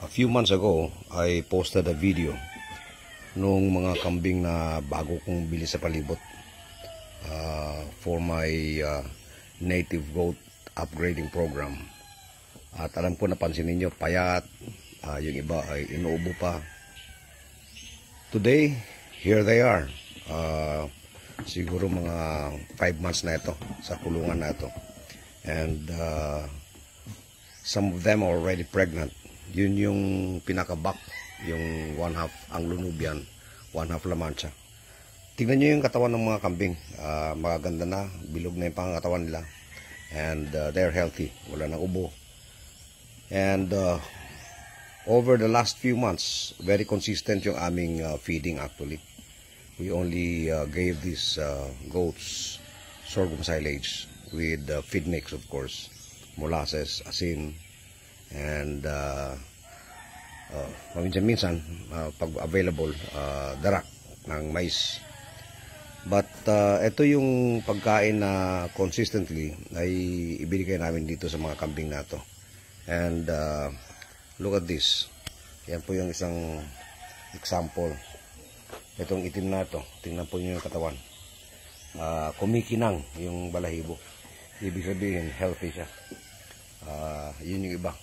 A few months ago, I posted a video nung mga kambing na bago kong bili sa palibot for my native goat upgrading program. At alam ko, napansin ninyo, payat, yung iba ay inuubo pa. Today, here they are. Siguro mga 5 months na ito sa kulungan na ito. And some of them are already pregnant. Yun yung pinaka-back, yung 1/2 Anglo-Nubian, 1/2 La Mancha. Tingnan nyo yung katawan ng mga kambing. Magaganda na, bilog na yung pangatawan nila. And they're healthy, wala nang ubo. And over the last few months, very consistent yung aming feeding actually. We only gave these goats sorghum silage with feed mix, of course, molasses, asin, and minsan pag available, darak ng mais. But ito yung pagkain na consistently ay ibinigay namin dito sa mga kambing na to. And look at this. Yan po yung isang example. Itong itim na to, tingnan po nyo yung katawan. Kumikinang yung balahibo. Ibig sabihin, healthy siya. Yun yung iba.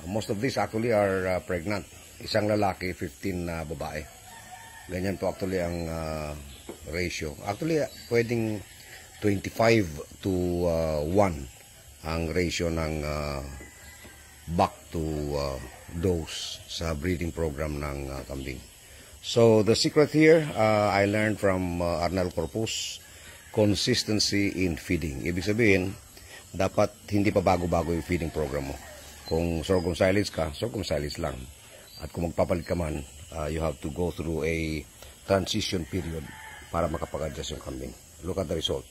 Most of these actually are pregnant. Isang lalaki, 15 na babae. Ganyan po actually ang ratio. Actually, pwedeng 25 to 1 ang ratio ng back to dose sa breeding program ng kambing. So the secret here, I learned from Arnel Corpus, consistency in feeding. Ibig sabihin, dapat hindi pa bago-bago yung feeding program mo. Kung sorghum silage ka, sorghum silage lang. At kung magpapalit ka man, you have to go through a transition period para makapag-adjust yung kambing. Look at the result.